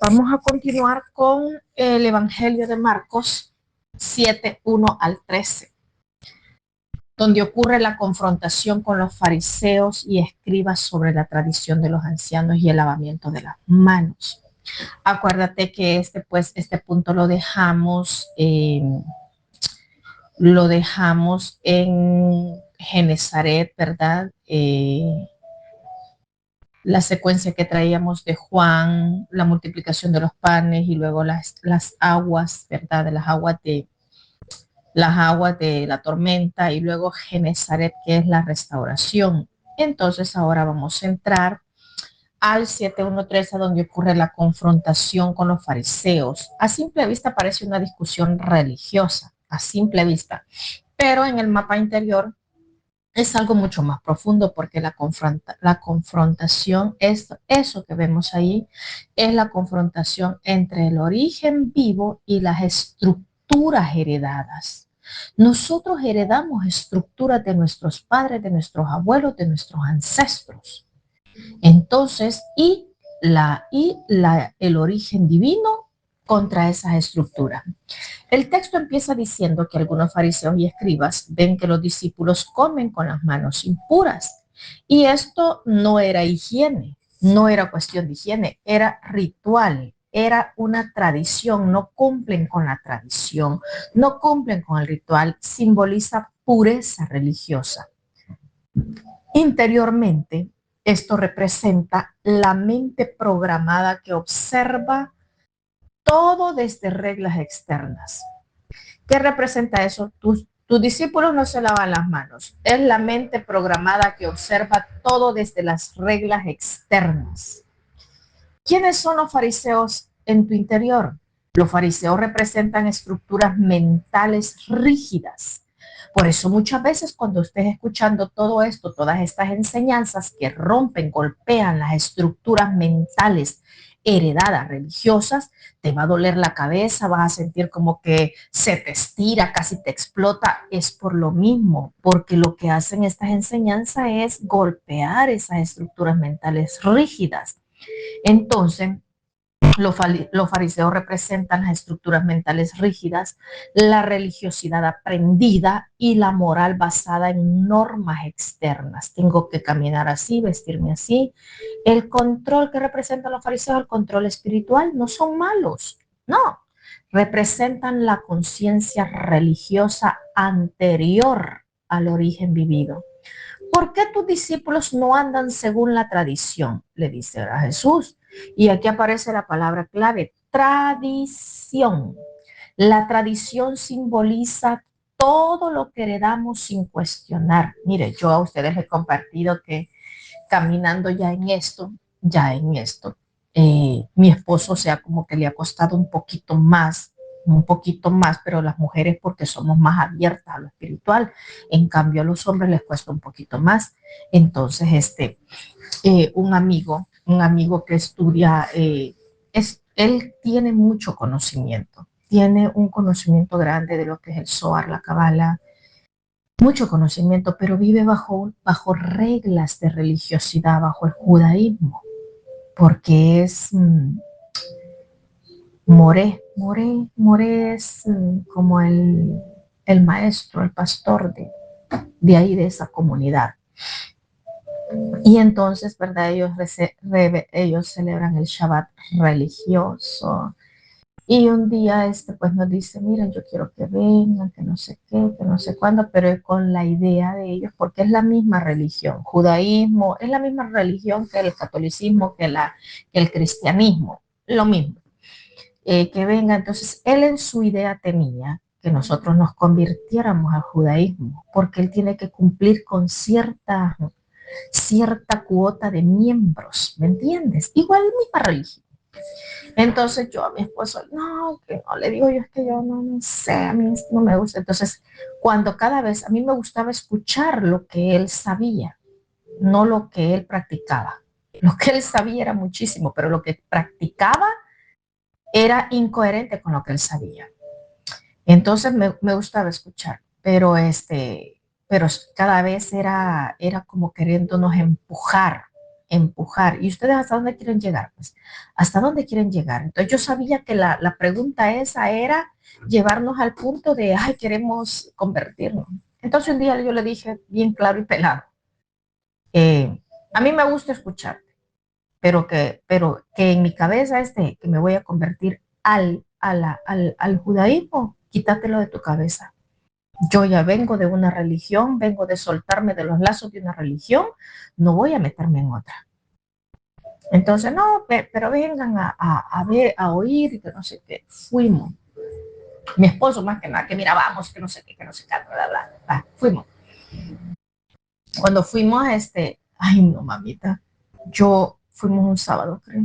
Vamos a continuar con el Evangelio de Marcos 7, 1 al 13, donde ocurre la confrontación con los fariseos y escribas sobre la tradición de los ancianos y el lavamiento de las manos. Acuérdate que este punto lo dejamos en Genezaret, ¿verdad? La secuencia que traíamos de Juan, la multiplicación de los panes y luego las aguas, ¿verdad? De las aguas de la tormenta y luego Genezaret, que es la restauración. Entonces ahora vamos a entrar al 7:1-13, donde ocurre la confrontación con los fariseos. A simple vista parece una discusión religiosa, a simple vista, pero en el mapa interior es algo mucho más profundo, porque la confrontación es eso que vemos ahí, es la confrontación entre el origen vivo y las estructuras heredadas. Nosotros heredamos estructuras de nuestros padres, de nuestros abuelos, de nuestros ancestros. Entonces, el origen divino contra esas estructuras. El texto empieza diciendo que algunos fariseos y escribas ven que los discípulos comen con las manos impuras. Y esto no era higiene, no era cuestión de higiene, era ritual, era una tradición. No cumplen con la tradición, no cumplen con el ritual, simboliza pureza religiosa. Interiormente, esto representa la mente programada que observa todo desde reglas externas. ¿Qué representa eso? Tus discípulos no se lavan las manos. Es la mente programada que observa todo desde las reglas externas. ¿Quiénes son los fariseos en tu interior? Los fariseos representan estructuras mentales rígidas. Por eso muchas veces cuando estés escuchando todo esto, todas estas enseñanzas que rompen, golpean las estructuras mentales heredadas religiosas, te va a doler la cabeza, vas a sentir como que se te estira, casi te explota. Es por lo mismo, porque lo que hacen estas enseñanzas es golpear esas estructuras mentales rígidas. Entonces, los fariseos representan las estructuras mentales rígidas, la religiosidad aprendida y la moral basada en normas externas. Tengo que caminar así, vestirme así. El control que representan los fariseos, el control espiritual, no son malos, no. Representan la conciencia religiosa anterior al origen vivido. ¿Por qué tus discípulos no andan según la tradición?, le dice a Jesús. Y aquí aparece la palabra clave, tradición. La tradición simboliza todo lo que heredamos sin cuestionar. Mire, yo a ustedes les he compartido que caminando ya en esto, mi esposo, o sea, como que le ha costado un poquito más, pero las mujeres porque somos más abiertas a lo espiritual. En cambio a los hombres les cuesta un poquito más. Entonces, un amigo que estudia, él tiene mucho conocimiento, tiene un conocimiento grande de lo que es el Zohar, la Kabbalah, mucho conocimiento, pero vive bajo reglas de religiosidad, bajo el judaísmo, porque es Moré es como el maestro, el pastor de ahí, de esa comunidad. Y entonces, ¿verdad? Ellos celebran el Shabbat religioso. Y un día pues nos dice, miren, yo quiero que vengan, que no sé qué, que no sé cuándo, pero es con la idea de ellos, porque es la misma religión. Judaísmo es la misma religión que el catolicismo, que el cristianismo, lo mismo. Que venga, entonces él en su idea tenía que nosotros nos convirtiéramos al judaísmo, porque él tiene que cumplir con cierta cuota de miembros, ¿me entiendes? Igual misma religión. Entonces yo a mi esposo, no, que no, le digo yo, es que yo no sé, a mí no me gusta. Entonces, cada vez a mí me gustaba escuchar lo que él sabía, no lo que él practicaba. Lo que él sabía era muchísimo, pero lo que practicaba era incoherente con lo que él sabía. Entonces me gustaba escuchar, pero cada vez era como queriéndonos empujar empujar. ¿Y ustedes hasta dónde quieren llegar? Pues, ¿hasta dónde quieren llegar? Entonces yo sabía que la pregunta esa era llevarnos al punto de, ay, queremos convertirnos. Entonces un día yo le dije bien claro y pelado, a mí me gusta escucharte, pero que en mi cabeza que me voy a convertir al judaísmo, quítatelo de tu cabeza. Yo ya vengo de una religión, vengo de soltarme de los lazos de una religión, no voy a meterme en otra. Entonces, no, pero vengan a ver, a oír, y que no sé qué. Fuimos. Mi esposo más que nada, que mira, vamos, que no sé qué, que no sé qué, bla, bla, bla. Fuimos. Cuando fuimos a ay no, mamita, fuimos un sábado, creo.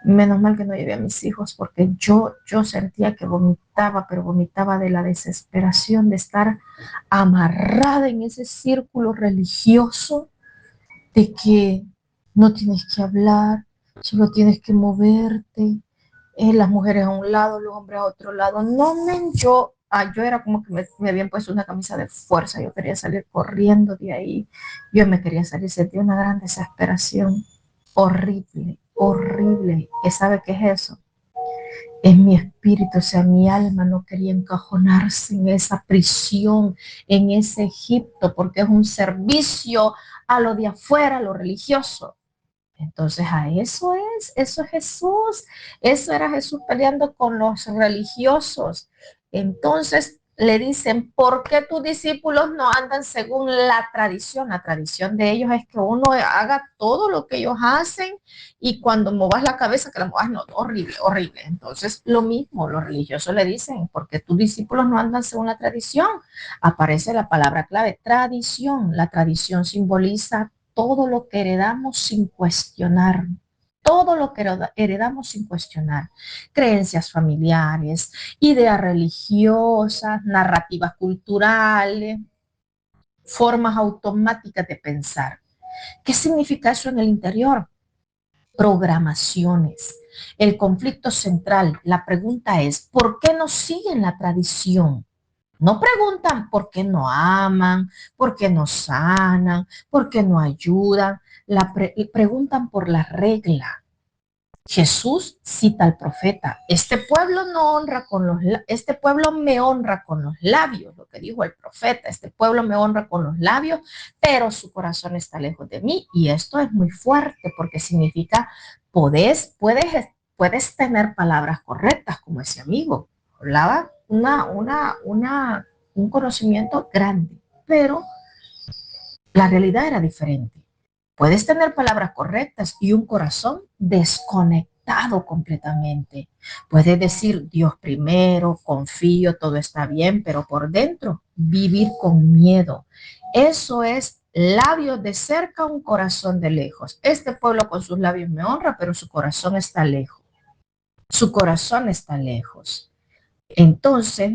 Menos mal que no llevé a mis hijos porque yo sentía que vomitaba, pero vomitaba de la desesperación de estar amarrada en ese círculo religioso de que no tienes que hablar, solo tienes que moverte, las mujeres a un lado, los hombres a otro lado. No, men, yo era como que me habían puesto una camisa de fuerza, yo quería salir corriendo de ahí, yo me quería salir, sentía una gran desesperación, horrible, horrible. ¿Qué sabe qué es eso? Es mi espíritu, o sea, mi alma no quería encajonarse en esa prisión, en ese Egipto, porque es un servicio a lo de afuera, a lo religioso. Entonces a eso es Jesús, eso era Jesús peleando con los religiosos. Entonces le dicen, ¿por qué tus discípulos no andan según la tradición? La tradición de ellos es que uno haga todo lo que ellos hacen y cuando movas la cabeza, que la movas, no, horrible, horrible. Entonces lo mismo, los religiosos le dicen, ¿por qué tus discípulos no andan según la tradición? Aparece la palabra clave, tradición. La tradición simboliza todo lo que heredamos sin cuestionar, todo lo que heredamos sin cuestionar, creencias familiares, ideas religiosas, narrativas culturales, formas automáticas de pensar. ¿Qué significa eso en el interior? Programaciones. El conflicto central, la pregunta es, ¿por qué no siguen la tradición? No preguntan por qué no aman, por qué no sanan, por qué no ayudan. Preguntan por la regla. Jesús cita al profeta, este pueblo no honra con este pueblo me honra con los labios, lo que dijo el profeta, este pueblo me honra con los labios, pero su corazón está lejos de mí. Y esto es muy fuerte porque significa puedes tener palabras correctas como ese amigo. Hablaba un conocimiento grande, pero la realidad era diferente. Puedes tener palabras correctas y un corazón desconectado completamente. Puedes decir Dios primero, confío, todo está bien, pero por dentro vivir con miedo. Eso es labios de cerca, un corazón de lejos. Este pueblo con sus labios me honra, pero su corazón está lejos. Su corazón está lejos. Entonces,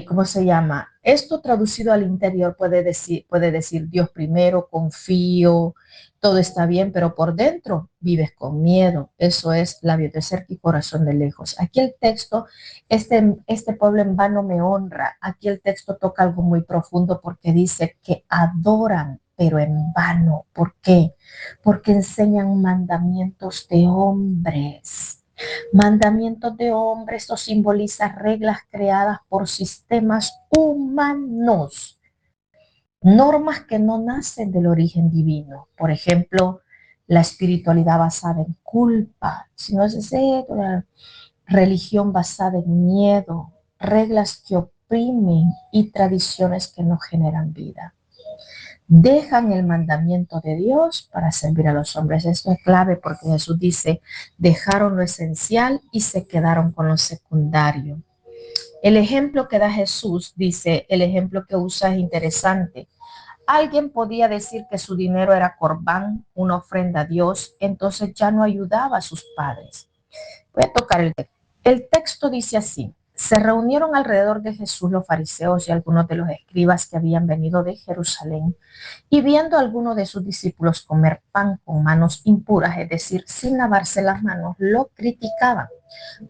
¿cómo se llama? Esto traducido al interior puede decir Dios primero, confío, todo está bien, pero por dentro vives con miedo. Eso es labios de cerca y corazón de lejos. Aquí el texto, este pueblo en vano me honra. Aquí el texto toca algo muy profundo porque dice que adoran, pero en vano. ¿Por qué? Porque enseñan mandamientos de hombres. Mandamientos de hombres, esto simboliza reglas creadas por sistemas humanos, normas que no nacen del origen divino. Por ejemplo, la espiritualidad basada en culpa, si no es la religión basada en miedo, reglas que oprimen y tradiciones que no generan vida. Dejan el mandamiento de Dios para servir a los hombres. Esto es clave porque Jesús dice, dejaron lo esencial y se quedaron con lo secundario. El ejemplo que da Jesús, dice, el ejemplo que usa es interesante. Alguien podía decir que su dinero era corbán, una ofrenda a Dios, entonces ya no ayudaba a sus padres. Voy a tocar el texto. El texto dice así, se reunieron alrededor de Jesús los fariseos y algunos de los escribas que habían venido de Jerusalén y viendo a algunos de sus discípulos comer pan con manos impuras, es decir, sin lavarse las manos, lo criticaban.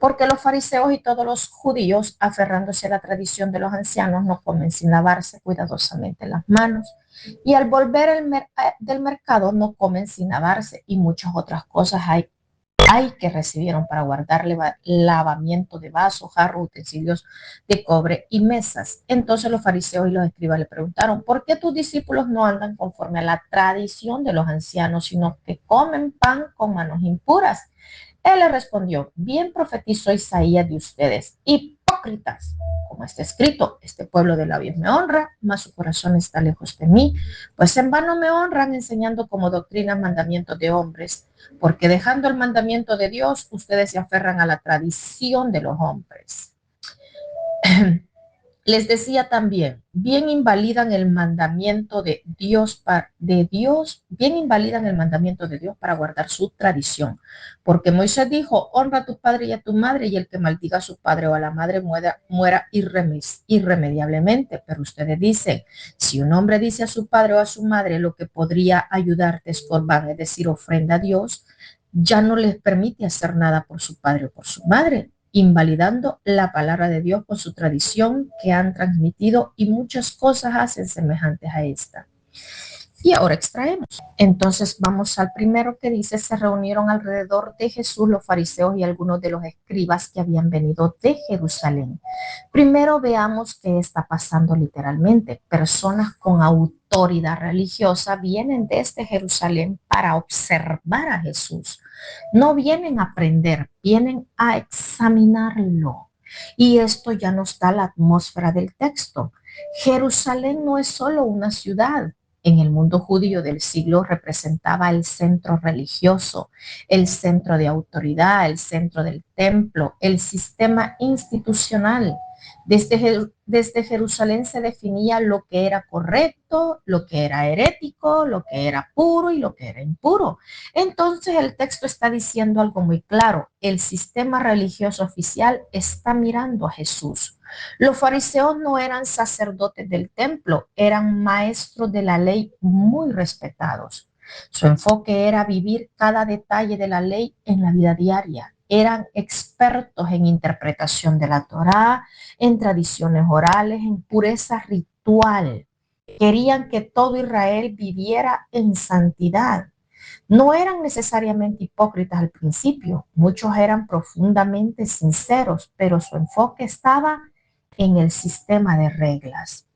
Porque los fariseos y todos los judíos, aferrándose a la tradición de los ancianos, no comen sin lavarse cuidadosamente las manos Y al volver del mercado no comen sin lavarse y muchas otras cosas hay que recibieron para guardar lavamiento de vasos, jarros, utensilios de cobre y mesas. Entonces los fariseos y los escribas le preguntaron, ¿por qué tus discípulos no andan conforme a la tradición de los ancianos, sino que comen pan con manos impuras? Él le respondió, bien profetizó Isaías de ustedes, hipócritas, como está escrito, este pueblo de labios me honra, mas su corazón está lejos de mí, pues en vano me honran enseñando como doctrina mandamientos de hombres, porque dejando el mandamiento de Dios, ustedes se aferran a la tradición de los hombres. Les decía también, bien invalidan el mandamiento bien invalidan el mandamiento de Dios para guardar su tradición. Porque Moisés dijo, honra a tu padre y a tu madre, y el que maldiga a su padre o a la madre muera irremediablemente. Pero ustedes dicen, si un hombre dice a su padre o a su madre lo que podría ayudarte es corbán, es decir, ofrenda a Dios, ya no les permite hacer nada por su padre o por su madre, invalidando la palabra de Dios con su tradición que han transmitido, y muchas cosas hacen semejantes a esta. Y ahora extraemos. Entonces vamos al primero que dice, se reunieron alrededor de Jesús los fariseos y algunos de los escribas que habían venido de Jerusalén. Primero veamos qué está pasando literalmente. Personas con autoridad religiosa vienen desde Jerusalén para observar a Jesús. No vienen a aprender, vienen a examinarlo. Y esto ya nos da la atmósfera del texto. Jerusalén no es solo una ciudad. En el mundo judío del siglo representaba el centro religioso, el centro de autoridad, el centro del templo, el sistema institucional. Desde Jerusalén se definía lo que era correcto, lo que era herético, lo que era puro y lo que era impuro. Entonces el texto está diciendo algo muy claro. El sistema religioso oficial está mirando a Jesús. Los fariseos no eran sacerdotes del templo, eran maestros de la ley muy respetados. Su enfoque era vivir cada detalle de la ley en la vida diaria. Eran expertos en interpretación de la Torá, en tradiciones orales, en pureza ritual. Querían que todo Israel viviera en santidad. No eran necesariamente hipócritas al principio, muchos eran profundamente sinceros, pero su enfoque estaba en el sistema de reglas.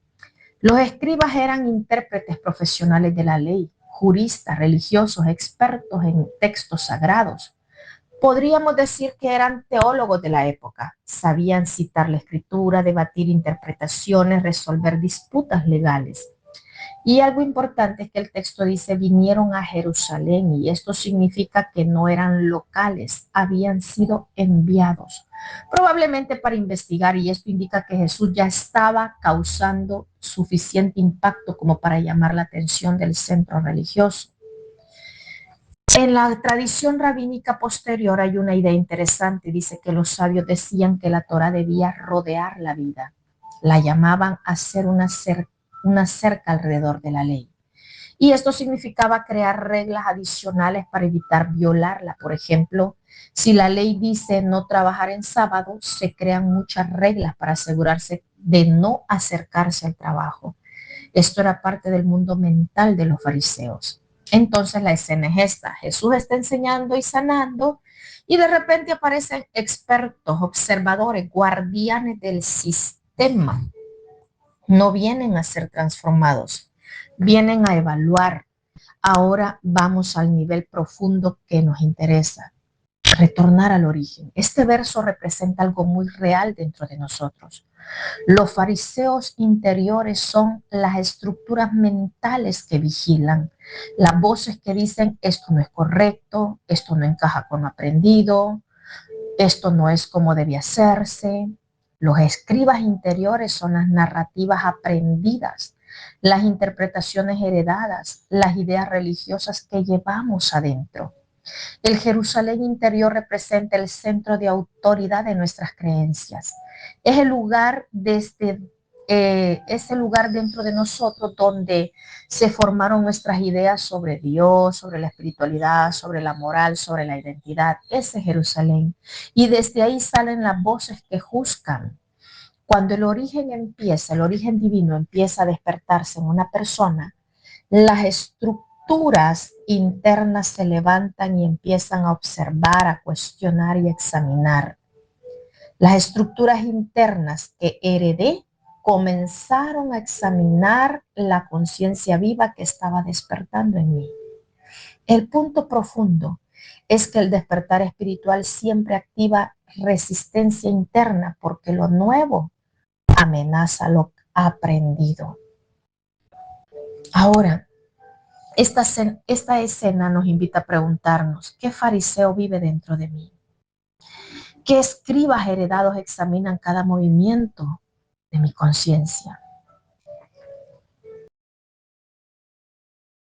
Los escribas eran intérpretes profesionales de la ley, juristas, religiosos, expertos en textos sagrados. Podríamos decir que eran teólogos de la época. Sabían citar la escritura, debatir interpretaciones, resolver disputas legales. Y algo importante es que el texto dice, vinieron a Jerusalén, y esto significa que no eran locales, habían sido enviados, probablemente para investigar, y esto indica que Jesús ya estaba causando suficiente impacto como para llamar la atención del centro religioso. En la tradición rabínica posterior hay una idea interesante. Dice que los sabios decían que la Torá debía rodear la vida. La llamaban hacer una cerca alrededor de la ley. Y esto significaba crear reglas adicionales para evitar violarla. Por ejemplo, si la ley dice no trabajar en sábado, se crean muchas reglas para asegurarse de no acercarse al trabajo. Esto era parte del mundo mental de los fariseos. Entonces la escena es esta. Jesús está enseñando y sanando, y de repente aparecen expertos, observadores, guardianes del sistema. No vienen a ser transformados, vienen a evaluar. Ahora vamos al nivel profundo que nos interesa. Retornar al origen. Este verso representa algo muy real dentro de nosotros. Los fariseos interiores son las estructuras mentales que vigilan, las voces que dicen esto no es correcto, esto no encaja con lo aprendido, esto no es como debe hacerse. Los escribas interiores son las narrativas aprendidas, las interpretaciones heredadas, las ideas religiosas que llevamos adentro. El Jerusalén interior representa el centro de autoridad de nuestras creencias. Es el lugar ese lugar dentro de nosotros donde se formaron nuestras ideas sobre Dios, sobre la espiritualidad, sobre la moral, sobre la identidad. Ese es Jerusalén. Y desde ahí salen las voces que juzgan. Cuando el origen divino empieza a despertarse en una persona, Las estructuras internas se levantan y empiezan a observar, a cuestionar y a examinar. Las estructuras internas que heredé comenzaron a examinar la conciencia viva que estaba despertando en mí. El punto profundo es que el despertar espiritual siempre activa resistencia interna porque lo nuevo amenaza lo aprendido. Ahora, esta escena nos invita a preguntarnos, ¿qué fariseo vive dentro de mí? ¿Qué escribas heredados examinan cada movimiento de mi conciencia?